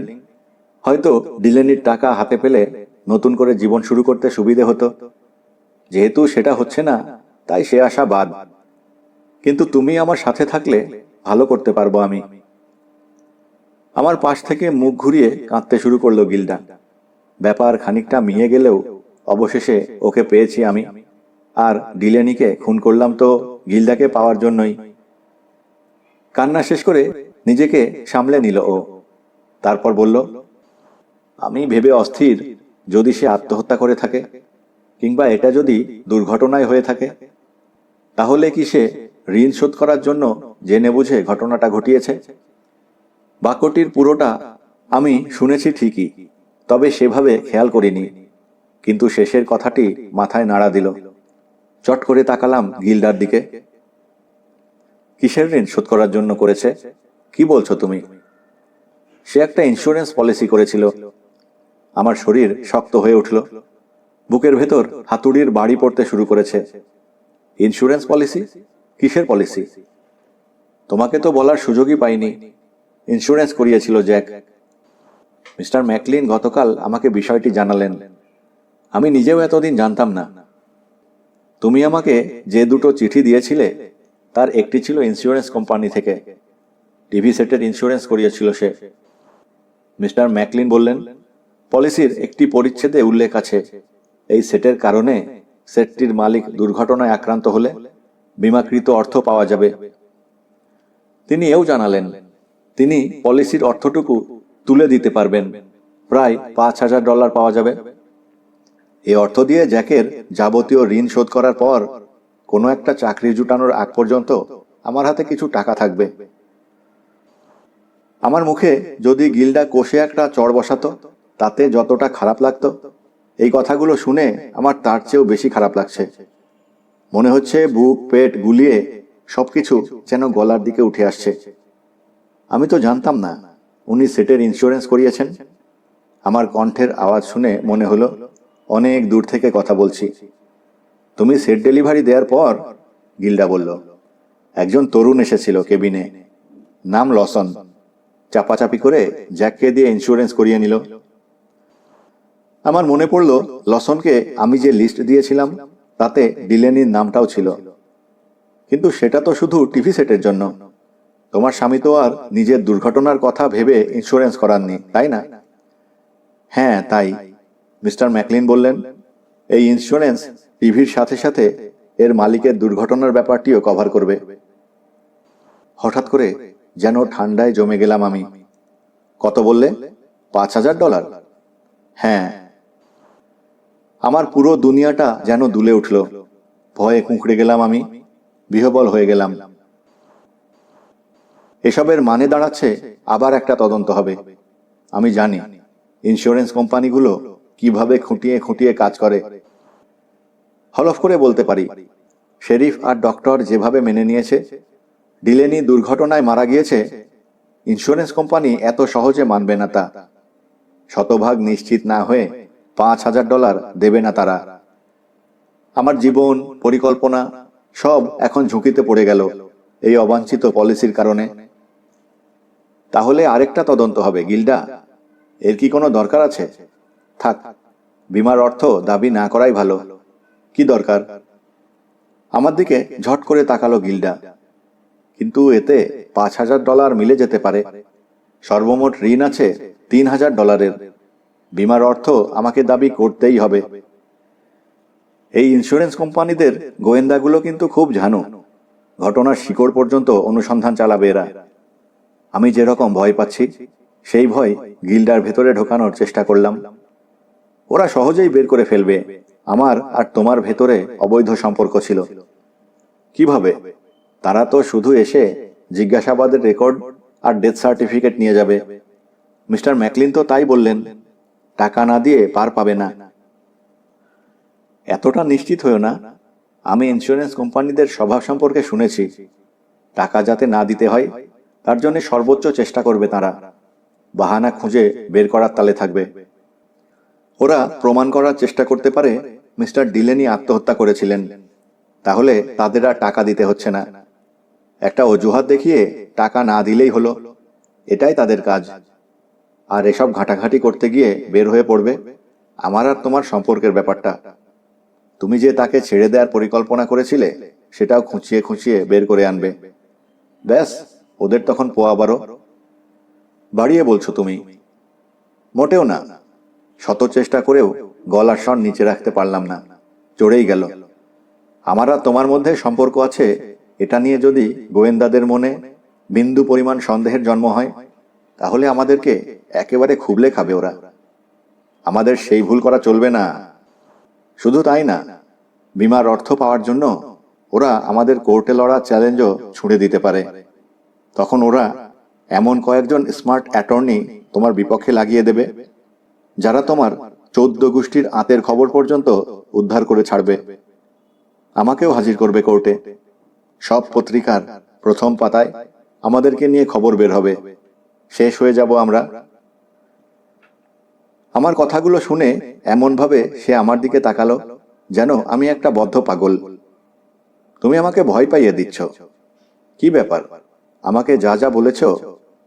হয়তো ডিলেনির টাকা হাতে পেলে নতুন করে জীবন শুরু করতে সুবিধে হতো। যেহেতু সেটা হচ্ছে না, তাই সে আশা বাদ। কিন্তু তুমি আমার সাথে থাকলে ভালো করতে পারবো আমি। আমার পাশ থেকে মুখ ঘুরিয়ে কাঁদতে শুরু করলো গিল্ডা। ব্যাপার খানিকটা মিয়ে গেলেও অবশেষে ওকে পেয়েছি আমি। আর ডিলেনিকে খুন করলাম তো গিল্ডাকে পাওয়ার জন্যই। কান্না শেষ করে নিজেকে সামলে নিল ও। তারপর বলল, আমি ভেবে অস্থির, যদি সে আত্মহত্যা করে থাকে, কিংবা এটা যদি দুর্ঘটনায় হয়ে থাকে, তাহলে কি সে ঋণ শোধ করার জন্য জেনে বুঝে ঘটনাটা ঘটিয়েছে? বাক্যটির পুরোটা আমি শুনেছি ঠিকই, তবে সেভাবে খেয়াল করিনি। কিন্তু শেষের কথাটি মাথায় নাড়া দিল। চট করে তাকালাম গিল্ডার দিকে। কিসের ঋণ শোধ করার জন্য করেছে? কি বলছো তুমি? সে একটা ইন্স্যুরেন্স পলিসি করেছিল। আমার শরীর শক্ত হয়ে উঠল। বুকের ভেতর হাতুড়ির বাড়ি পড়তে শুরু করেছে। Insurance policy? কিসের পলিসি? তোমাকে তো বলার সুযোগই পাইনি। ইন্স্যুরেন্স করিয়েছিল জ্যাক। মিস্টার ম্যাকলিন গতকাল আমাকে বিষয়টি জানালেন। আমি নিজেও এতদিন জানতাম না। তুমি আমাকে যে দুটো চিঠি দিয়েছিলে, তার একটি ছিল ইন্স্যুরেন্স কোম্পানি থেকে। টিভি সেটের ইন্স্যুরেন্স করিয়েছিল সে। মিস্টার ম্যাকলিন বললেন, পলিসির একটি পরিচ্ছেদে উল্লেখ আছে, এই সেটের কারণে সেটটির মালিক দুর্ঘটনায় আক্রান্ত হলে বিমাকৃত অর্থ পাওয়া যাবে। তিনি এও জানালেন, তিনি পলিসির অর্থটুকু তুলে দিতে পারবেন, প্রায় $5,000 পাওয়া যাবে। এই অর্থ দিয়ে জ্যাকের যাবতীয় ঋণ শোধ করার পর কোনো একটা চাকরি জুটানোর আগ পর্যন্ত আমার হাতে কিছু টাকা থাকবে। আমার মুখে যদি গিল্ডা কষে একটা চড় বসাতো, তাতে যতটা খারাপ লাগতো, এই কথাগুলো শুনে আমার তার চেয়েও বেশি খারাপ লাগছে। মনে হচ্ছে বুক পেট গুলিয়ে সবকিছু যেন গলার দিকে উঠে আসছে। আমি তো জানতাম না উনি সেটের ইন্স্যুরেন্স করিয়েছেন। আমার কণ্ঠের আওয়াজ শুনে মনে হলো অনেক দূর থেকে কথা বলছি। তুমি সেট ডেলিভারি দেওয়ার পর, গিল্ডা বলল, একজন তরুণ এসেছিল কেবিনে, নাম লসন। চাপাচাপি করে জ্যাককে দিয়ে ইন্স্যুরেন্স করিয়ে নিল। আমার মনে পড়ল লসনকে আমি যে লিস্ট দিয়েছিলাম তাতে ডিলেনির নামটাও ছিল। কিন্তু সেটা তো শুধু টিভি সেটের জন্য। তোমার স্বামী তো আর নিজের দুর্ঘটনার কথা ভেবে ইন্স্যুরেন্স করাননি, তাই না? হ্যাঁ, তাই। মিস্টার ম্যাকলিন বললেন, এই ইন্স্যুরেন্স টিভির সাথে সাথে এর মালিকের দুর্ঘটনার ব্যাপারটিও কভার করবে। হঠাৎ করে যেন ঠান্ডায় জমে গেলাম আমি। কত বললে? $5,000? হ্যাঁ। আমার পুরো দুনিয়াটা যেন দুলে উঠল। ভয়ে কুঁকড়ে গেলাম আমি, বিহ্বল হয়ে গেলাম। এসবের মানে দাঁড়াচ্ছে আবার একটা তদন্ত হবে। আমি জানি ইন্স্যুরেন্স কোম্পানিগুলো কিভাবে খুঁটিয়ে খুঁটিয়ে কাজ করে। হলফ করে বলতে পারি, শেরিফ আর ডক্টর যেভাবে মেনে নিয়েছে ডিলেনি দুর্ঘটনায় মারা গিয়েছে, ইন্স্যুরেন্স কোম্পানি এত সহজে মানবে না তা। শতভাগ নিশ্চিত না হয়ে $5,000 দেবে না তারা। আমার জীবন, পরিকল্পনা সব এখন ঝুঁকিতে পড়ে গেল এই অবাঞ্ছিত পলিসির কারণে। তাহলে আরেকটা তদন্ত হবে গিল্ডা? এর কি কোনো দরকার আছে? থাক, বিমার অর্থ দাবি না করাই ভালো। কি দরকার? আমার দিকে ঝট করে তাকালো গিল্ডা। কিন্তু এতে $5,000 মিলে যেতে পারে। সর্বমোট ঋণ আছে $3,000। বিমার অর্থ আমাকে দাবি করতেই হবে। এই ইন্স্যুরেন্স কোম্পানিদের গোয়েন্দাগুলো কিন্তু খুব ঝানু। ঘটনার শিকড় পর্যন্ত অনুসন্ধান চালাবে এরা। আমি যেরকম ভয় পাচ্ছি, সেই ভয় গিল্ডার ভেতরে ঢোকানোর চেষ্টা করলাম। ওরা সহজেই বের করে ফেলবে আমার আর তোমার ভেতরে অবৈধ সম্পর্ক ছিল। কিভাবে? তারা তো শুধু এসে জিজ্ঞাসাবাদের রেকর্ড আর ডেথ সার্টিফিকেট নিয়ে যাবে। মিস্টার ম্যাকলিন তো তাই বললেন, টাকা না দিয়ে পার পাবে না। এতটা নিশ্চিত হয়েও না। আমি ইন্স্যুরেন্স কোম্পানিদের স্বভাব সম্পর্কে শুনেছি। টাকা যাতে না দিতে হয় তার জন্য সর্বোচ্চ চেষ্টা করবে তারা। বাহানা খুঁজে বের করার তালে থাকবে। ওরা প্রমাণ করার চেষ্টা করতে পারে মিস্টার ডিলেনি আত্মহত্যা করেছিলেন, তাহলে তাদের আর টাকা দিতে হচ্ছে না। একটা অজুহাত দেখিয়ে টাকা না দিলেই হলো, এটাই তাদের কাজ। আর এসব ঘাটাঘাটি করতে গিয়ে বের হয়ে পড়বে আমার আর তোমার সম্পর্কের ব্যাপারটা। তুমি যে তাকে ছেড়ে দেওয়ার পরিকল্পনা করেছিলে সেটাও খুঁচিয়ে খুঁচিয়ে বের করে আনবে। ব্যাস, ওদের তখন পোয়াবারও। বাড়িয়ে বলছো তুমি। মোটেও না, শত চেষ্টা করেও গলার স্বর নিচে রাখতে পারলাম না, চড়েই গেল। আমার আর তোমার মধ্যে সম্পর্ক আছে এটা নিয়ে যদি গোয়েন্দাদের মনে বিন্দু পরিমাণ সন্দেহের জন্ম হয়, তাহলে আমাদেরকে একেবারে খুবলে খাবে ওরা। আমাদের সেই ভুল করা চলবে না। শুধু তাই না, বীমার অর্থ পাওয়ার জন্য ওরা আমাদের কোর্টে লড়া চ্যালেঞ্জও ছুঁড়ে দিতে পারে। তখন ওরা এমন কয়েকজন স্মার্ট অ্যাটর্নি তোমার বিপক্ষে লাগিয়ে দেবে, যারা তোমার 14 গোষ্ঠীর আঁতের খবর পর্যন্ত উদ্ধার করে ছাড়বে। আমাকেও হাজির করবে কোর্টে। সব পত্রিকার প্রথম পাতায় আমাদেরকে নিয়ে খবর বের হবে। শেষ হয়ে যাব আমরা। আমার কথাগুলো শুনে এমনভাবে সে আমার দিকে তাকালো যেন আমি একটা বদ্ধ পাগল। তুমি আমাকে ভয় পাইয়ে দিচ্ছ। কি ব্যাপার, আমাকে যা যা বলেছ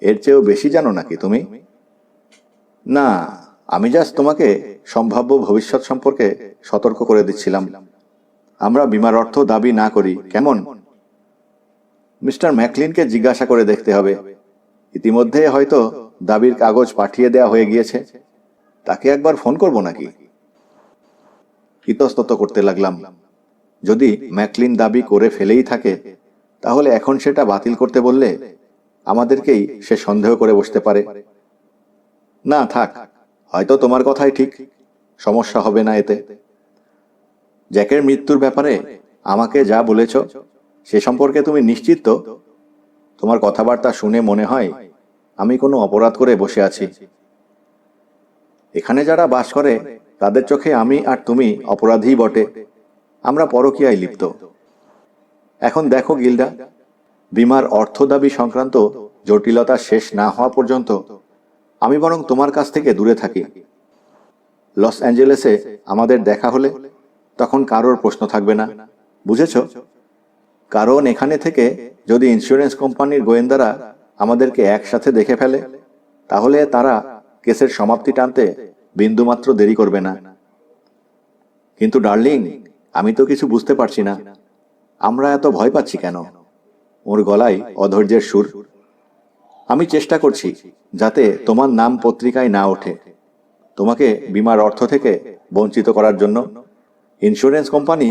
এর চেয়েও বেশি জানো নাকি তুমি? না, আমি জাস্ট তোমাকে সম্ভাব্য ভবিষ্যৎ সম্পর্কে সতর্ক করে দিচ্ছিলাম। আমরা বীমার অর্থ দাবি না করি, কেমন? মিস্টার ম্যাকলিনকে জিজ্ঞাসা করে দেখতে হবে। ইতিমধ্যে হয়তো দাবির কাগজ পাঠিয়ে দেয়া হয়ে গিয়েছে। তাকে একবার ফোন করব নাকি? ইতস্তত করতে লাগলাম। যদি ম্যাকলিন দাবি করে ফেলেই থাকে, তাহলে এখন সেটা বাতিল করতে বললে আমাদেরকেই সে সন্দেহ করে বসতে পারে। না থাক, হয়তো তোমার কথাই ঠিক, সমস্যা হবে না এতে। জ্যাকের মৃত্যুর ব্যাপারে আমাকে যা বলেছ সে সম্পর্কে তুমি নিশ্চিত তো? তোমার কথাবার্তা শুনে মনে হয় আমি কোনো অপরাধ করে বসে আছি। এখানে যারা বাস করে তাদের চোখে আমি আর তুমি অপরাধী বটে। আমরা পরকীয়ায় লিপ্ত। এখন দেখো গিল্ডা, বীমার অর্থ দাবি সংক্রান্ত জটিলতা শেষ না হওয়া পর্যন্ত আমি বরং তোমার কাছ থেকে দূরে থাকি। লস অ্যাঞ্জেলেসে আমাদের দেখা হলে তখন কারোর প্রশ্ন থাকবে না, বুঝেছ? কারণ এখানে থেকে যদি ইন্স্যুরেন্স কোম্পানির গোয়েন্দারা আমাদেরকে একসাথে দেখে ফেলে, তাহলে তারা কেসের সমাপ্তি টানতে বিন্দুমাত্র দেরি করবে না। কিন্তু ডার্লিং, আমি তো কিছু বুঝতে পারছি না, আমরা এত ভয় পাচ্ছি কেন? ওর গলায় অধৈর্যের সুর। আমি চেষ্টা করছি যাতে তোমার নাম পত্রিকায় না ওঠে, তোমাকে বীমার অর্থ থেকে বঞ্চিত করার জন্য ইন্স্যুরেন্স কোম্পানি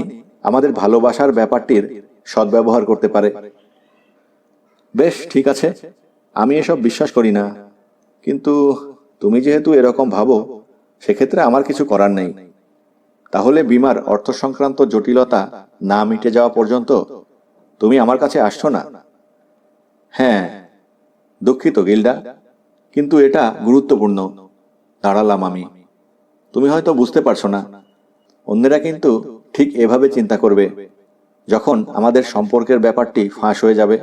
আমাদের ভালোবাসার ব্যাপারটির সদ্ব্যবহার করতে পারে। বেশ ঠিক আছে, আমি এসব বিশ্বাস করি না, কিন্তু তুমি যেহেতু এরকম ভাবো, সেক্ষেত্রে আমার কিছু করার নেই। তাহলে বীমার অর্থ সংক্রান্ত জটিলতা না মিটে যাওয়া পর্যন্ত তুমি আমার কাছে আসছো না? হ্যাঁ, দুঃখিত গিল্ডা, কিন্তু এটা গুরুত্বপূর্ণ। দাঁড়ালাম আমি। তুমি হয়তো বুঝতে পারছো না, অন্যেরা কিন্তু ঠিক এভাবে চিন্তা করবে যখন আমাদের সম্পর্কের ব্যাপারটি ফাঁস হয়ে যাবে।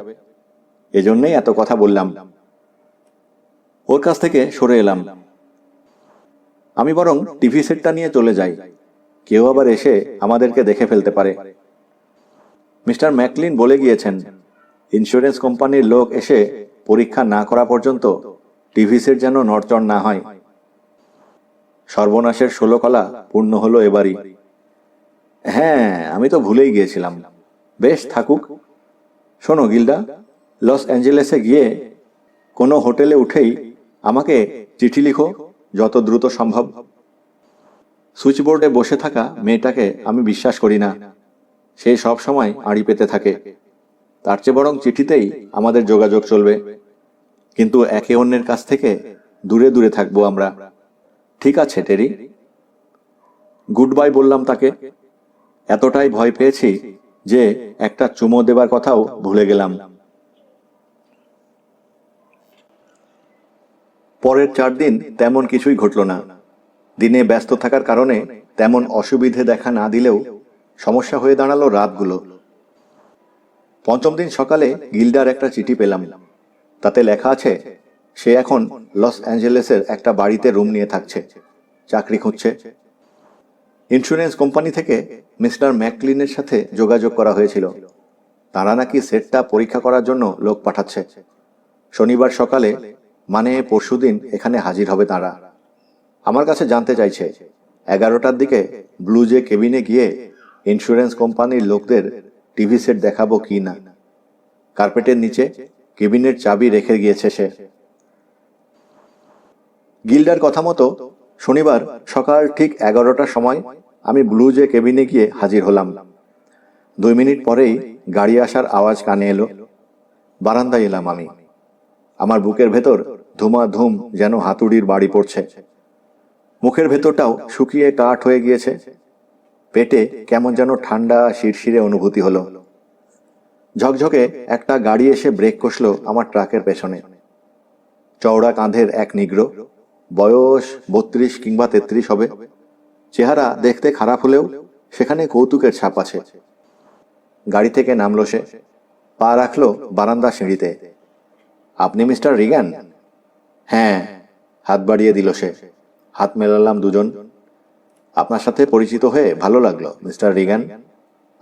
এজন্যই এত কথা বললাম। ওর কাছ থেকে সরে এলাম। আমি বরং টিভি সেটটা নিয়ে চলে যাই, কেউ আবার এসে আমাদেরকে দেখে ফেলতে পারে। মিস্টার ম্যাকলিন বলে গিয়েছেন, ইন্স্যুরেন্স কোম্পানির লোক এসে পরীক্ষা না করা পর্যন্ত টিভি সেট যেন নড়চড় না হয়। সর্বনাশের 16 কলা পূর্ণ হলো এবারই। হ্যাঁ, আমি তো ভুলেই গিয়েছিলাম। বেশ থাকুক। শোনো গিল্ডা, লস অ্যাঞ্জেলেসে গিয়ে কোনো হোটেলে উঠেই আমাকে চিঠি লিখো যত দ্রুত সম্ভব। সুইচবোর্ডে বসে থাকা মেয়েটাকে আমি বিশ্বাস করি না। সে সব সময় আড়ি পেতে থাকে। তার চেয়ে বরং চিঠিতেই আমাদের যোগাযোগ চলবে, কিন্তু একে অন্যের কাছ থেকে দূরে দূরে থাকবো আমরা। ঠিক আছে টেরি। গুড বাই বললাম তাকে। এতটাই ভয় পেয়েছি যে একটা চুমো দেবার কথাও ভুলে গেলাম। পরের 4 দিন তেমন কিছুই ঘটল না। দিনে ব্যস্ত থাকার কারণে তেমন অসুবিধে দেখা না দিলেও সমস্যা হয়ে দাঁড়ালো রাতগুলো। 5ম দিন সকালে গিল্ডার একটা চিঠি পেলাম। তাতে লেখা আছে সে এখন লস অ্যাঞ্জেলেসের একটা বাড়িতে রুম নিয়ে থাকছে, চাকরি খুঁজছে। ইন্স্যুরেন্স কোম্পানি থেকে মিস্টার ম্যাকলিনের সাথে যোগাযোগ করা হয়েছিল। তারা নাকি সেটটা পরীক্ষা করার জন্য লোক পাঠাচ্ছে। শনিবার সকালে মানে পরশুদিন এখানে হাজির হবে তারা। আমার কাছে জানতে চাইছে 11টার দিকে ব্লু জে কেবিনে গিয়ে ইন্স্যুরেন্স কোম্পানির লোকদের টিভি সেট দেখাবো কি না। কার্পেটের নিচে কেবিনের চাবি রেখে গিয়েছে সে। গিল্ডার কথা মতো শনিবার সকাল ঠিক 11টার সময় আমি ব্লু জে কেবিনে গিয়ে হাজির হলাম। 2 মিনিট পরেই গাড়ি আসার আওয়াজ কানে এলো। বারান্দায় এলাম আমি। আমার বুকের ভেতর ধুমাধুম যেন হাতুড়ির বাড়ি পড়ছে। মুখের ভেতরটাও শুকিয়ে কাঠ হয়ে গিয়েছে। পেটে কেমন যেন ঠান্ডা শিরশিরে অনুভূতি হলো। ঝকঝকে একটা গাড়ি এসে ব্রেক কষলো আমার ট্রাকের পেছনে। চওড়া কাঁধের এক নিগ্রো, বয়স 32 কিংবা 33 হবে। চেহারা দেখতে খারাপ হলেও সেখানে কৌতুকের ছাপ আছে। গাড়ি থেকে নামলো সে, পা রাখলো বারান্দা সিঁড়িতে। আপনি মিস্টার রিগান? হ্যাঁ, হাত বাড়িয়ে দিল সে। হাত মেলালাম দুজন। আপনার সাথে পরিচিত হয়ে ভালো লাগলো মিস্টার রিগান।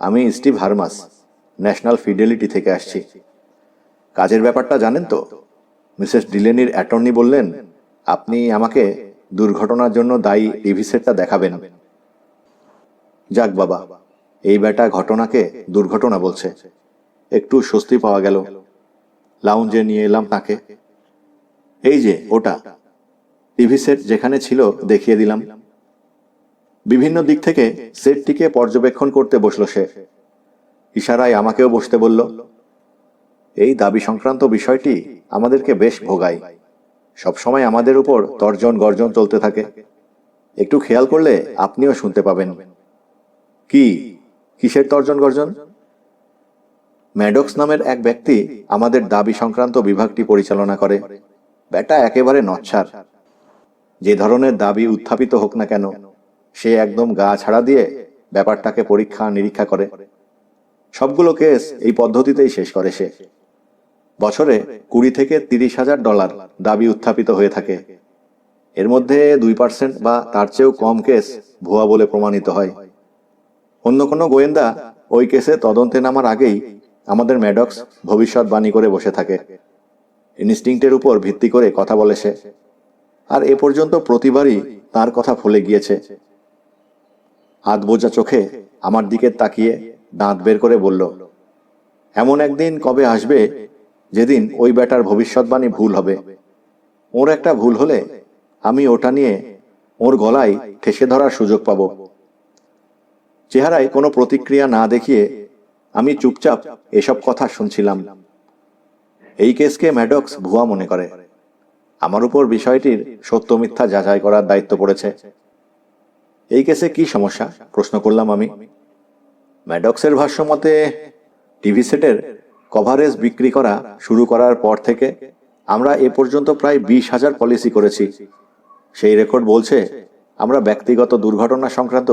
আমি স্টিভ হারমাস, ন্যাশনাল ফিডেলিটি থেকে আসছি। কাজের ব্যাপারটা জানেন তো? মিসেস ডিলেনির অ্যাটর্নি বললেন আপনি আমাকে দুর্ঘটনার জন্য দায়ী টিভি সেটটা দেখাবেন। যাক বাবা, এই বেটা ঘটনাকে দুর্ঘটনা বলছে। একটু স্বস্তি পাওয়া গেল। লাউঞ্জে নিয়ে এলাম তাকে। এই যে ওটা টিভি সেট যেখানে ছিল দেখিয়ে দিলাম। বিভিন্ন দিক থেকে সেটটিকে পর্যবেক্ষণ করতে বসলো সে। ইশারায় আমাকেও বসতে বলল। এই দাবি সংক্রান্ত বিষয়টি আমাদেরকে বেশ ভোগায়। সবসময় আমাদের উপর তর্জন গর্জন চলতে থাকে। একটু খেয়াল করলে আপনিও শুনতে পাবেন। কি, কিসের তর্জন গর্জন? ম্যাডক্স নামের এক ব্যক্তি আমাদের দাবি সংক্রান্ত বিভাগটি পরিচালনা করে। বেটা একেবারে নচ্ছার। যে ধরনের দাবি উত্থাপিত হোক না কেন, সে একদম গা ছাড়া দিয়ে ব্যাপারটাকে পরীক্ষা নিরীক্ষা করে। সবগুলো কেস এই পদ্ধতিতেই শেষ করে সে। বছরে 20 থেকে 30,000 ডলার দাবি উত্থাপিত হয়ে থাকে। এর মধ্যে 2% বা তার চেয়েও কম কেস ভুয়া বলে প্রমাণিত হয়। অন্য কোনো গোয়েন্দা ওই কেসে তদন্তে নামার আগেই আমাদের ম্যাডক্স ভবিষ্যৎবাণী করে বসে থাকে। ইনস্টিংক্টের উপর ভিত্তি করে কথা বলে সে। আর এ পর্যন্ত প্রতিবারই তার কথা ফলে গিয়েছে। হাত বোঝা চোখে আমার দিকে তাকিয়ে দাঁত বের করে বলল, এমন একদিন কবে আসবে যেদিন ওই বেটার ভবিষ্যৎবাণী ভুল হবে। ওর একটা ভুল হলে আমি ওটা নিয়ে ওর গলায় ঠেসে ধরার সুযোগ পাব। চেহারায় কোনো প্রতিক্রিয়া না দেখিয়ে আমি চুপচাপ এসব কথা শুনছিলাম। এই কেসকে ম্যাডক্স ভুয়া মনে করে। আমার উপর বিষয়টির সত্য মিথ্যা যাচাই করার দায়িত্ব পড়েছে। এই কেসে কি সমস্যা? প্রশ্ন করলাম আমি। ম্যাডক্সের ভাষ্য মতে টিভি সেটের কভারেজ বিক্রি করা শুরু করার পর থেকে আমরা এ পর্যন্ত প্রায় 20,000 পলিসি করেছি। সেই রেকর্ড বলছে আমরা ব্যক্তিগত দুর্ঘটনা সংক্রান্ত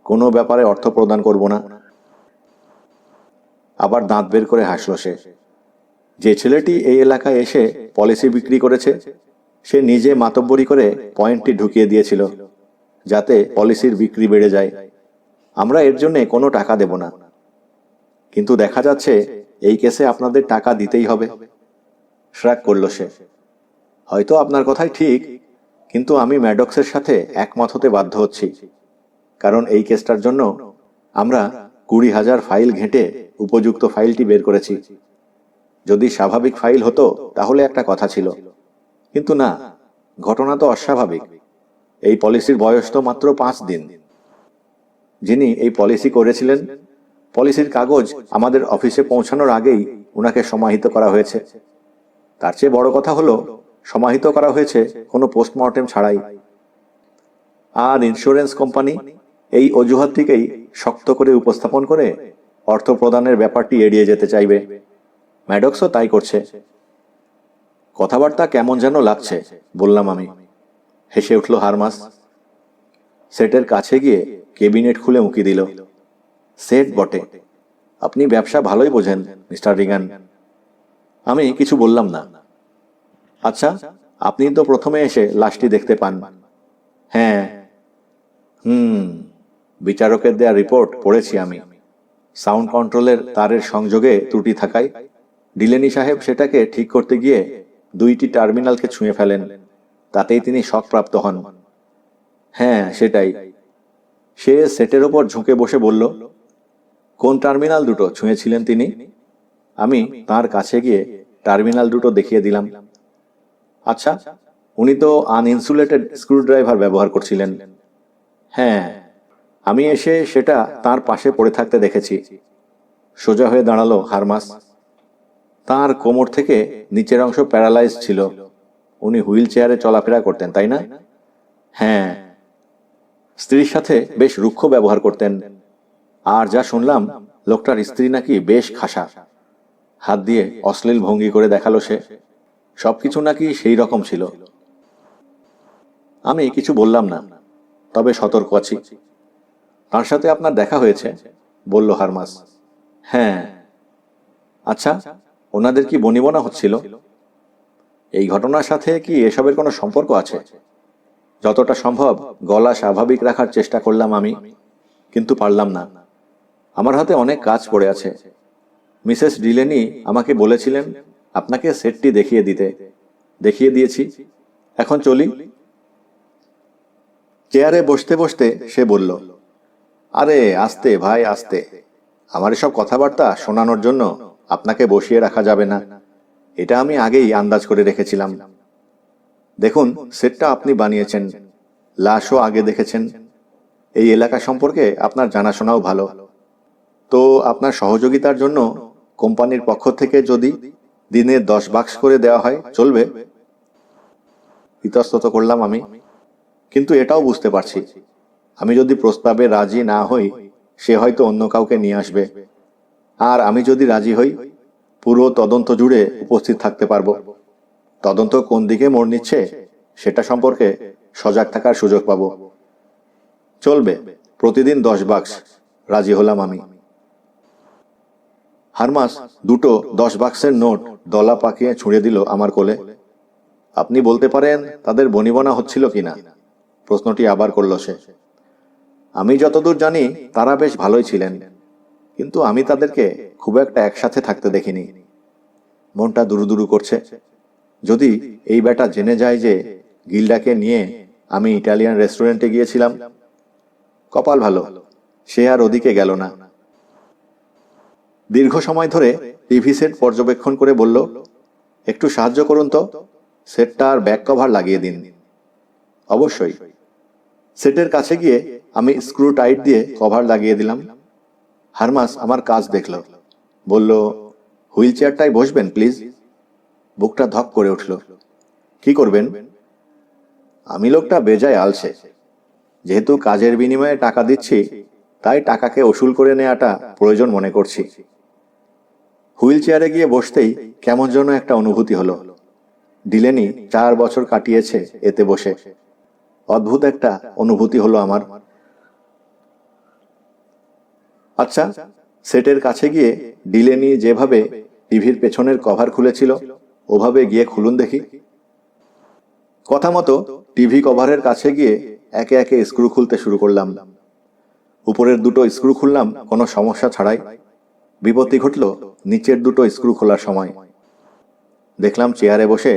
কোনো ব্যাপারে অর্থ প্রদান করব না। আবার দাঁত বের করে হাসল সে। যে ছেলেটি এই এলাকায় এসে পলিসি বিক্রি করেছে সে নিজে মাতব্বরি করে পয়েন্টটি ঢুকিয়ে দিয়েছিল যাতে পলিসির বিক্রি বেড়ে যায়। আমরা এর জন্য কোনো টাকা দেব না। কিন্তু দেখা যাচ্ছে এই কেসে আপনাদের টাকা দিতেই হবে। শ্রাগ করল সে। হয়তো আপনার কথাই ঠিক, কিন্তু আমি ম্যাডক্সের সাথে একমত হতে বাধ্য হচ্ছি। কারণ এই কেসটার জন্য আমরা 20,000 ফাইল ঘেঁটে উপযুক্ত ফাইলটি বের করেছি। যদি স্বাভাবিক ফাইল হতো তাহলে একটা কথা ছিল, কিন্তু না, ঘটনা তো অস্বাভাবিক। এই পলিসির বয়স তো মাত্র 5 দিন। যিনি এই পলিসি করেছিলেন, পলিসির কাগজ আমাদের অফিসে পৌঁছানোর আগেই ওনাকে সমাহিত করা হয়েছে। তার চেয়ে বড় কথা হলো সমাহিত করা হয়েছে কোনো পোস্টমর্টেম ছাড়াই। আর ইন্স্যুরেন্স কোম্পানি এই অজুহাতটিকেই শক্ত করে উপস্থাপন করে অর্থ প্রদানের ব্যাপারটি এড়িয়ে যেতে চাইবে। ম্যাডক্সও তাই করছে। কথাবার্তা কেমন যেন লাগছে বললাম আমি। হেসে উঠল হারমাস। সেটের কাছে গিয়ে কেবিনেট খুলে উঁকি দিল। সেট বটে। আপনি ব্যবসা ভালোই বোঝেন মিস্টার রিগান। আমি কিছু বললাম না। আচ্ছা, আপনি তো প্রথমে এসে লাশটি দেখতে পান। হ্যাঁ। বিচারকের দেয়া রিপোর্ট পড়েছি আমি। সাউন্ড কন্ট্রোলের তারের সংযোগে ত্রুটি থাকায় ডিলেনি সাহেব সেটাকে ঠিক করতে গিয়ে 2টি টার্মিনালকে ছুঁয়ে ফেলেন। তাতেই তিনি শকপ্রাপ্ত হন। হ্যাঁ, সেটাই। সে সেটের ওপর ঝুঁকে বসে বলল, কোন টার্মিনাল দুটো ছুঁয়েছিলেন তিনি? আমি তার কাছে গিয়ে টার্মিনাল দুটো দেখিয়ে দিলাম। আচ্ছা, উনি তো আনইনসুলেটেড স্ক্রুড্রাইভার ব্যবহার করছিলেন। হ্যাঁ, আমি এসে সেটা তার পাশে পড়ে থাকতে দেখেছি। সোজা হয়ে দাঁড়ালো হারমাস। তার কোমর থেকে নিচের অংশ প্যারালাইজ ছিল। উনি হুইল চেয়ারে চলাফেরা করতেন, তাই না? হ্যাঁ। স্ত্রীর সাথে বেশ রুক্ষ ব্যবহার করতেন। আর যা শুনলাম, লোকটার স্ত্রী নাকি বেশ খাসা। হাত দিয়ে অশ্লীল ভঙ্গি করে দেখালো সে। সবকিছু নাকি সেই রকম ছিল। আমি কিছু বললাম না, তবে সতর্ক আছি। তার সাথে আপনার দেখা হয়েছে, বলল হারমাস। হ্যাঁ। আচ্ছা, ওনাদের কি বনিবনা হচ্ছিল? এই ঘটনার সাথে কি এসবের কোনো সম্পর্ক আছে? যতটা সম্ভব গলা স্বাভাবিক রাখার চেষ্টা করলাম আমি, কিন্তু পারলাম না। আমার হাতে অনেক কাজ পড়ে আছে। মিসেস ডিলেনি আমাকে বলেছিলেন আপনাকে সেটটি দেখিয়ে দিতে। দেখিয়ে দিয়েছি। এখন চলি। চেয়ারে বসতে বসতে সে বলল, আরে আস্তে ভাই, আস্তে। আমার এসব কথাবার্তা শোনানোর জন্য আপনাকে বসিয়ে রাখা যাবে না। এটা আমি আগেই আন্দাজ করে রেখেছিলাম। দেখুন, সেটটা আপনি বানিয়েছেন, লাশও আগে দেখেছেন। এই এলাকা সম্পর্কে আপনার জানাশোনাও ভালো। তো আপনার সহযোগিতার জন্য কোম্পানির পক্ষ থেকে যদি দিনে 10 বাক্স করে দেওয়া হয়, চলবে? ইতস্তত করলাম আমি। কিন্তু এটাও বুঝতে পারছি, আমি যদি প্রস্তাবে রাজি না হই, সে হয়তো অন্য কাউকে নিয়ে আসবে। আর আমি যদি রাজি হই, পুরো তদন্ত জুড়ে উপস্থিত থাকতে পারবো। তদন্ত কোন দিকে মোড় নিচ্ছে সেটা সম্পর্কে সজাগ থাকার সুযোগ পাবো। চলবে, প্রতিদিন 10 বাক্স। রাজি হলাম আমি। হারমাস দুটো 10 বাক্সের নোট দলা পাকিয়ে ছুঁড়ে দিল আমার কোলে। আপনি বলতে পারেন তাদের বনিবনা হচ্ছিল কিনা? প্রশ্নটি আবার করল সে। আমি যতদূর জানি তারা বেশ ভালোই ছিলেন, কিন্তু আমি তাদেরকে খুব একটা একসাথে থাকতে দেখিনি। মনটা দুরুদুরু করছে। যদি এই ব্যাটা জেনে যায় যে গিল্ডাকে নিয়ে আমি ইটালিয়ান রেস্টুরেন্টে গিয়েছিলাম। কপাল ভালো, সে আর ওদিকে গেল না। দীর্ঘ সময় ধরে টিভি সেট পর্যবেক্ষণ করে বলল, একটু সাহায্য করুন তো, সেটটা আর ব্যাক কভার লাগিয়ে দিন। অবশ্যই। সেটের কাছে গিয়ে আমি স্ক্রু টাইট দিয়ে কভার লাগিয়ে দিলাম। হারমাস আমার কাজ দেখল, বলল, হুইল চেয়ারটায় বসবেন প্লিজ। বুকটা ধক করে উঠল। কি করবেন? আমি লোকটা বেজায় আলসে। যেহেতু কাজের বিনিময়ে টাকা দিচ্ছি, তাই টাকাকে উসুল করে নেওয়াটা প্রয়োজন মনে করছি। হুইল চেয়ারে গিয়ে বসতেই কেমন যেন একটা অনুভূতি হলো। ডিলেনি 4 বছর কাটিয়েছে এতে বসে। অদ্ভুত একটা অনুভূতি হলো আমার। আচ্ছা, সেটের কাছে গিয়ে ডিলেনি যেভাবে টিভির পেছনের কভার খুলেছিল, ওভাবে গিয়ে খুলুন দেখি। কথা মতো টিভি কভারের কাছে গিয়ে একে একে স্ক্রু খুলতে শুরু করলাম। উপরের দুটো স্ক্রু খুললাম কোনো সমস্যা ছাড়াই। বিপত্তি ঘটল নিচের দুটো স্ক্রু খোলার সময়। দেখলাম চেয়ারে বসে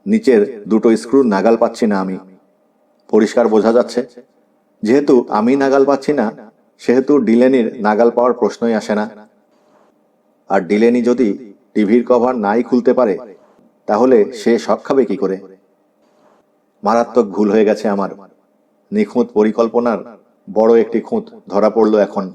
নিচের দুটো স্ক্রু নাগাল পাচ্ছি না আমি। পরিষ্কার বোঝা যাচ্ছে, যেহেতু আমি নাগাল পাচ্ছি না, সেহেতু ডিলেনির নাগাল পাওয়ার প্রশ্নই আসে না। আর ডিলেনি যদি টিভির কভার নাই খুলতে পারে, তাহলে সে শক খাবে কি করে? মারাত্মক ভুল হয়ে গেছে আমার। নিখুঁত পরিকল্পনার বড় একটি খুঁত ধরা পড়ল এখন।